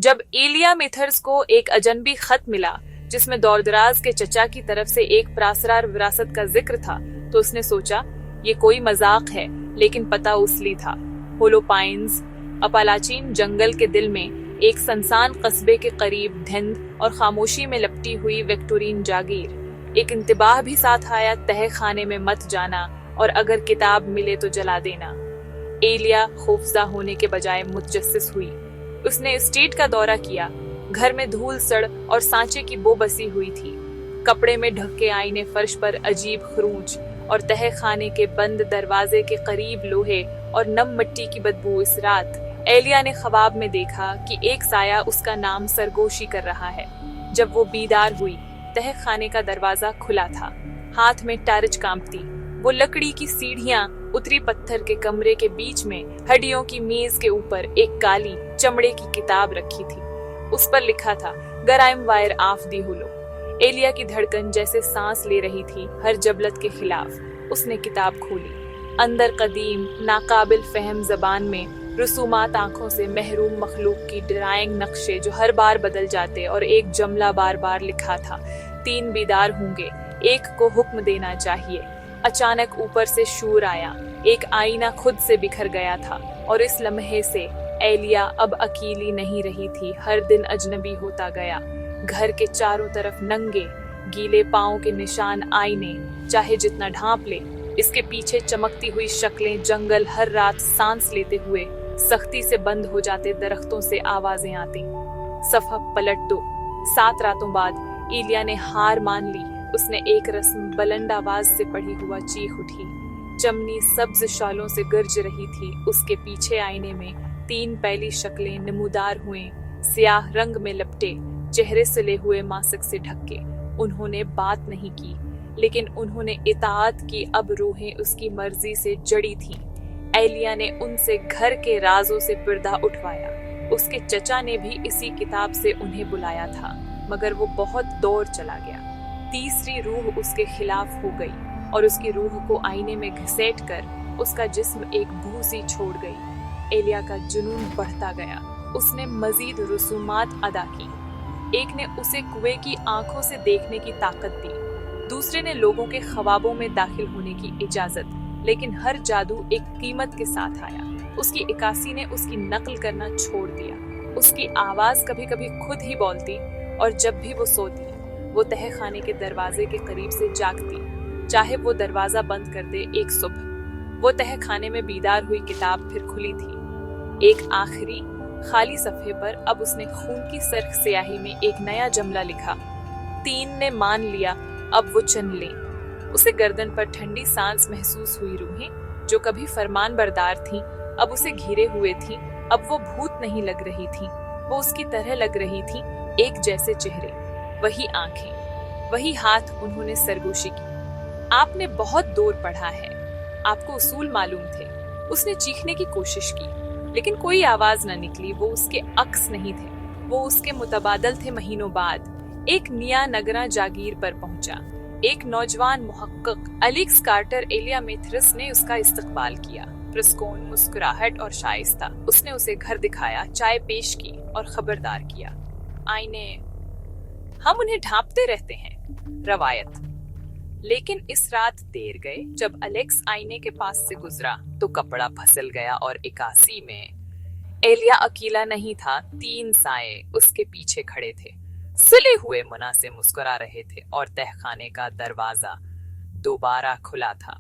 जब एलिया मिथर्स को एक अजनबी खत मिला जिसमें दौरदराज के चचा की तरफ से एक प्रासरार विरासत का जिक्र था, तो उसने सोचा ये कोई मजाक है, लेकिन पता उसली था। होलो पाइन्स, अपालाचीन जंगल के दिल में एक सनसान कस्बे के करीब धुंध और खामोशी में लपटी हुई विक्टोरियन जागीर। एक इंतबाह भी साथ आया, तह खाने में मत जाना और अगर किताब मिले तो जला देना। एलिया खौफज़दा होने के बजाय मुतजस्सिस हुई। उसने एस्टेट का दौरा किया। घर में धूल सड़ और सांचे की बो बसी हुई थी। कपड़े में ढके आईने, फर्श पर अजीब खरूंच और तह खाने के बंद दरवाजे के करीब लोहे और नम मिट्टी की बदबू। इस रात एलिया ने ख्वाब में देखा कि एक साया उसका नाम सरगोशी कर रहा है। जब वो बीदार हुई, तह खाने का दरवाजा खुला था। हाथ में टार्च कांपती, वो लकड़ी की सीढ़ियां उतरी पत्थर के कमरे के बीच में हड्डियों की मेज के ऊपर एक काली चमड़े की किताब रखी थी। उस पर लिखा था, गराइम वायर आफ दी हुलो। एलिया की धड़कन जैसे सांस ले रही थी हर जबलत के खिलाफ। उसने किताब खोली। अंदर कदीम नाकाबिल फहम जबान में रसूमात, आंखों से महरूम मखलूक की ड्राइंग नक्शे जो हर बार बदल जाते, और एक जुमला बार बार लिखा था, 3 बीदार होंगे, एक को हुक्म देना चाहिए। अचानक ऊपर से शूर आया। एक आईना खुद से बिखर गया था और इस लम्हे से एलिया अब अकेली नहीं रही थी, हर दिन अजनबी होता गया। घर के चारों तरफ नंगे गीले पांव के निशान, आईने चाहे जितना ढांप ले। इसके पीछे चमकती हुई शक्लें, जंगल हर रात सांस लेते हुए सख्ती से बंद हो जाते, दरख्तों से आवाजें आती। सफा पलट दो। 7 रातों बाद एलिया ने हार मान ली। उसने एक रस्म बुलंद आवाज से पढ़ी हुआ चीख उठी। चमनी सब्ज शालों से गरज रही थी। उसके पीछे आईने में 3 पहली शक्लें नमूदार हुए, स्याह रंग में लपटे, चेहरे सिले हुए मासक से ढके। उन्होंने बात नहीं की, लेकिन उन्होंने इताअत की। अब रूहें उसकी मर्जी से जड़ी थीं। एलिया ने उनसे घर के राजों से पर्दा उठवाया। उसके चचा ने भी इसी किताब से उन्हें बुलाया था, मगर वो बहुत दूर चला गया। तीसरी रूह उसके खिलाफ हो गई और उसकी रूह को आईने में घसीट कर उसका जिस्म एक भूसी छोड़ गई। एलिया का जुनून बढ़ता गया। उसने मजीद रसूमात अदा की। एक ने उसे कुएं की आंखों से देखने की ताकत दी, दूसरे ने लोगों के ख्वाबों में दाखिल होने की इजाजत। लेकिन हर जादू एक कीमत के साथ आया। उसकी इकासी ने उसकी नकल करना छोड़ दिया। उसकी आवाज कभी कभी खुद ही बोलती, और जब भी वो सोती, वो तह खाने के दरवाजे के करीब से जागती, चाहे वो दरवाजा बंद कर दे। एक सुबह वो तह खाने में बीदार हुई, किताब फिर खुली थी। एक आखिरी खाली सफ़े पर अब उसने खून की सर्ख स्याही में एक नया जुमला लिखा, 3 ने मान लिया, अब वो चुन ले। उसे गर्दन पर ठंडी सांस महसूस हुई। रूहें जो कभी फरमान बरदार थीं, अब उसे घिरे हुए थीं। अब वो भूत नहीं लग रही थीं, वो उसकी तरह लग रही थीं। एक जैसे चेहरे, वही आंखें, वही हाथ। उन्होंने सरगोशी की। आपने बहुत दूर पढ़ा है, आपको उसूल मालूम थे। उसने चीखने की कोशिश की, लेकिन कोई आवाज न निकली। वो उसके अक्स नहीं थे, वो उसके मुतबादल थे। महीनों बाद एक निया नगरा जागीर पर पहुंचा। एक नौजवान मुहक्किक एलेक्स कार्टर एलिया मिथर्स ने उसका इस्तकबाल किया। प्रस्कोन, मुस्कुराहट और शाइस्ता। उसने उसे घर दिखाया, चाय पेश की और खबरदार किया, आईने हम उन्हें ढांपते रहते हैं, रवायत। लेकिन इस रात देर गए। जब एलेक्स आईने के पास से गुजरा तो कपड़ा फंसल गया और इकासी में एलिया अकेला नहीं था। 3 साए उसके पीछे खड़े थे, सिले हुए मुना से मुस्कुरा रहे थे, और तहखाने का दरवाजा दोबारा खुला था।